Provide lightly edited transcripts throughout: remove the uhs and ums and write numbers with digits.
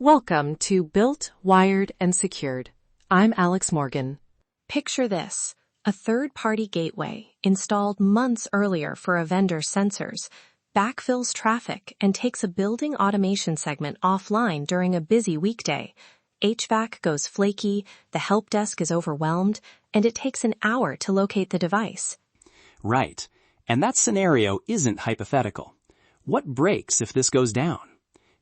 Welcome to Built, Wired, and Secured. I'm Alex Morgan. Picture this, a third-party gateway installed months earlier for a vendor's sensors backfills traffic and takes a building automation segment offline during a busy weekday. HVAC goes flaky, the help desk is overwhelmed, and it takes an hour to locate the device. Right. And that scenario isn't hypothetical. What breaks if this goes down?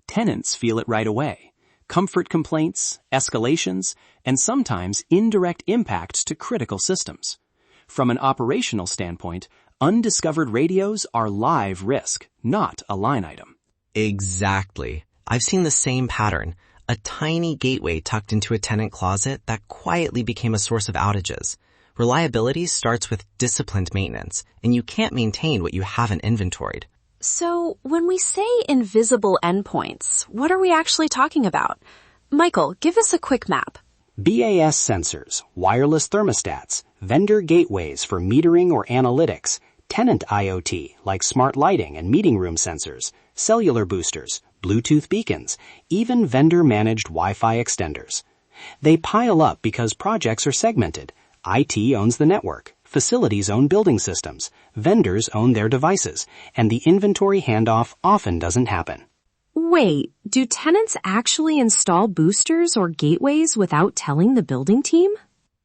Tenants feel it right away. Comfort complaints, escalations, and sometimes indirect impacts to critical systems. From an operational standpoint, undiscovered radios are live risk, not a line item. Exactly. I've seen the same pattern. A tiny gateway tucked into a tenant closet that quietly became a source of outages. Reliability starts with disciplined maintenance, and you can't maintain what you haven't inventoried. So, when we say invisible endpoints, what are we actually talking about? Michael, give us a quick map. BAS sensors, wireless thermostats, vendor gateways for metering or analytics, tenant IoT like smart lighting and meeting room sensors, cellular boosters, Bluetooth beacons, even vendor-managed Wi-Fi extenders. They pile up because projects are segmented. IT owns the network, facilities own building systems, vendors own their devices, and the inventory handoff often doesn't happen. Wait, do tenants actually install boosters or gateways without telling the building team?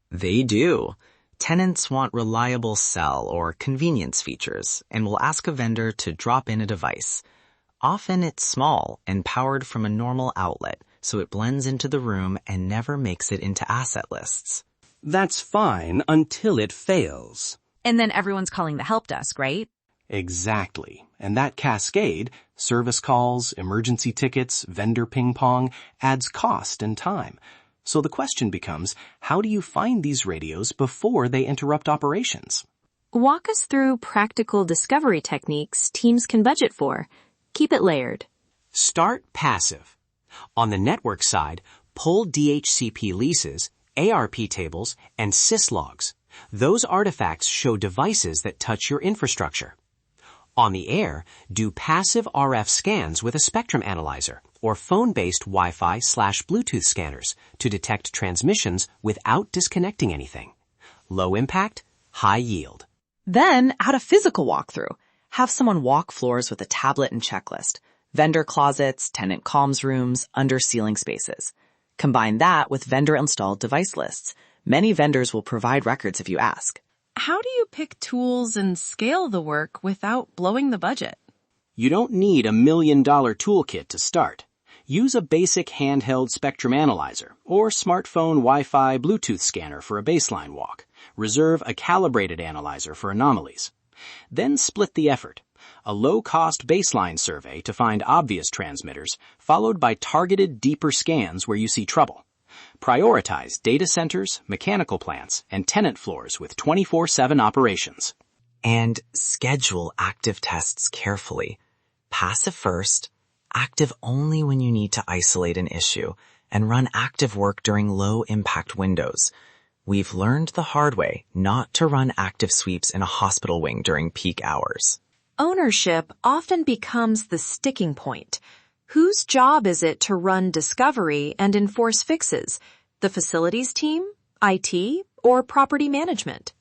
They do. Tenants want reliable cell or convenience features and will ask a vendor to drop in a device. Often it's small and powered from a normal outlet, so it blends into the room and never makes it into asset lists. That's fine until it fails. And then everyone's calling the help desk, right? Exactly. And that cascade, service calls, emergency tickets, vendor ping pong, adds cost and time. So the question becomes, how do you find these radios before they interrupt operations? Walk us through practical discovery techniques teams can budget for. Keep it layered. Start passive. On the network side, pull DHCP leases, ARP tables, and syslogs. Those artifacts show devices that touch your infrastructure. On the air, do passive RF scans with a spectrum analyzer or phone-based Wi-Fi/Bluetooth scanners to detect transmissions without disconnecting anything. Low impact, high yield. Then add a physical walkthrough. Have someone walk floors with a tablet and checklist. Vendor closets, tenant comms rooms, under ceiling spaces. Combine that with vendor-installed device lists. Many vendors will provide records if you ask. How do you pick tools and scale the work without blowing the budget? You don't need $1 million toolkit to start. Use a basic handheld spectrum analyzer or smartphone Wi-Fi Bluetooth scanner for a baseline walk. Reserve a calibrated analyzer for anomalies. Then split the effort. A low-cost baseline survey to find obvious transmitters, followed by targeted deeper scans where you see trouble. Prioritize data centers, mechanical plants, and tenant floors with 24/7 operations. And schedule active tests carefully. Passive first, active only when you need to isolate an issue, and run active work during low-impact windows. We've learned the hard way not to run active sweeps in a hospital wing during peak hours. Ownership often becomes the sticking point. Whose job is it to run discovery and enforce fixes? The facilities team, IT, or property management?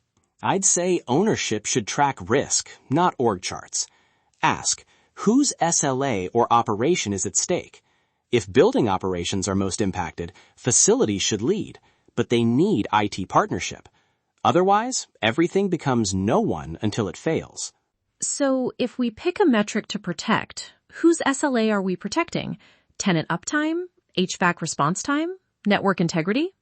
I'd say ownership should track risk, not org charts. Ask, whose SLA or operation is at stake? If building operations are most impacted, facilities should lead, but they need IT partnership. Otherwise, everything becomes no one until it fails. So if we pick a metric to protect, whose SLA are we protecting? Tenant uptime? HVAC response time? Network integrity?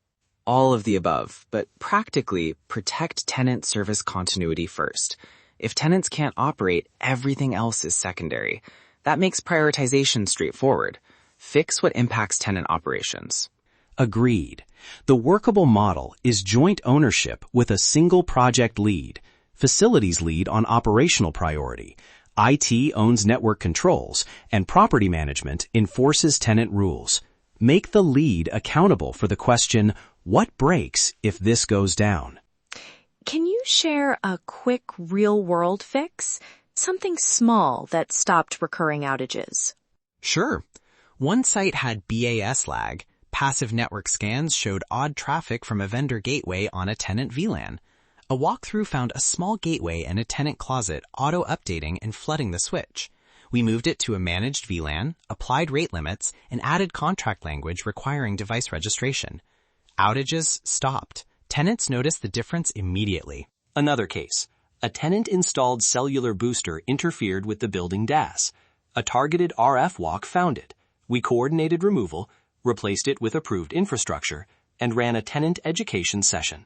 All of the above, but practically protect tenant service continuity first. If tenants can't operate, everything else is secondary. That makes prioritization straightforward. Fix what impacts tenant operations. Agreed. The workable model is joint ownership with a single project lead. Facilities lead on operational priority. IT owns network controls, and property management enforces tenant rules. Make the lead accountable for the question, what breaks if this goes down? Can you share a quick real-world fix? Something small that stopped recurring outages. Sure. One site had BAS lag. Passive network scans showed odd traffic from a vendor gateway on a tenant VLAN. A walkthrough found a small gateway in a tenant closet auto-updating and flooding the switch. We moved it to a managed VLAN, applied rate limits, and added contract language requiring device registration. Outages stopped. Tenants noticed the difference immediately. Another case. A tenant-installed cellular booster interfered with the building DAS. A targeted RF walk found it. We coordinated removal, replaced it with approved infrastructure, and ran a tenant education session.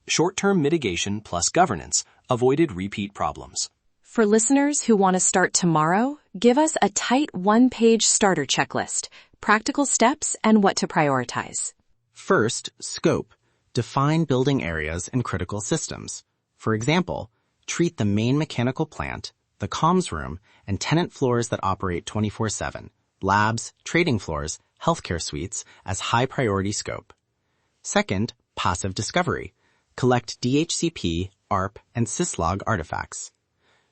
Short-term mitigation plus governance avoided repeat problems. For listeners who want to start tomorrow, give us a tight one-page starter checklist, practical steps, and what to prioritize. First, scope. Define building areas and critical systems. For example, treat the main mechanical plant, the comms room, and tenant floors that operate 24/7, labs, trading floors, healthcare suites as high-priority scope. Second, passive discovery. Collect DHCP, ARP, and syslog artifacts.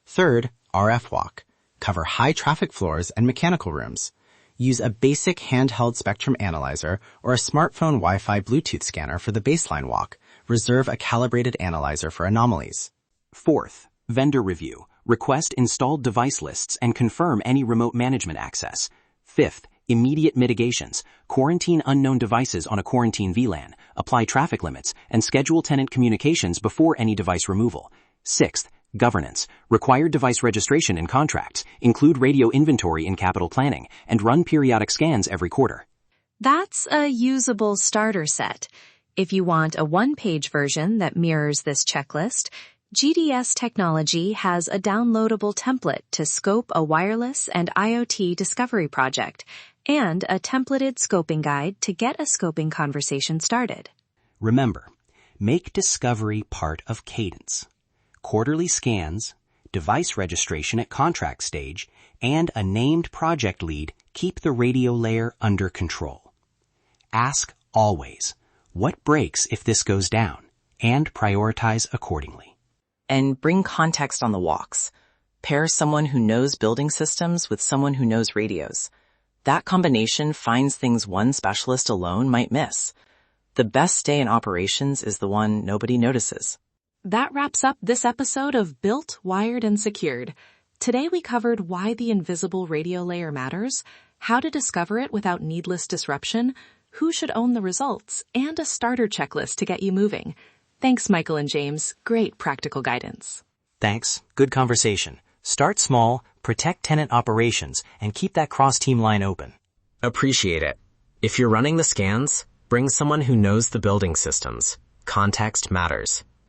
Third, RF walk. Cover high-traffic floors and mechanical rooms. Use a basic handheld spectrum analyzer or a smartphone Wi-Fi Bluetooth scanner for the baseline walk. Reserve a calibrated analyzer for anomalies. Fourth, vendor review. Request installed device lists and confirm any remote management access. Fifth, immediate mitigations. Quarantine unknown devices on a quarantine VLAN. Apply traffic limits and schedule tenant communications before any device removal. Sixth, governance. Require device registration in contracts. Include radio inventory in capital planning and run periodic scans every quarter. That's a usable starter set. If you want a one-page version that mirrors this checklist, GDS Technology has a downloadable template to scope a wireless and IoT discovery project and a templated scoping guide to get a scoping conversation started. Remember, make discovery part of cadence. Quarterly scans, device registration at contract stage, and a named project lead keep the radio layer under control. Ask always, what breaks if this goes down, and prioritize accordingly. And bring context on the walks. Pair someone who knows building systems with someone who knows radios. That combination finds things one specialist alone might miss. The best day in operations is the one nobody notices. That wraps up this episode of Built, Wired, and Secured. Today we covered why the invisible radio layer matters, how to discover it without needless disruption, who should own the results, and a starter checklist to get you moving. Thanks, Michael and James. Great practical guidance. Thanks. Good conversation. Start small, protect tenant operations, and keep that cross-team line open. Appreciate it. If you're running the scans, bring someone who knows the building systems. Context matters.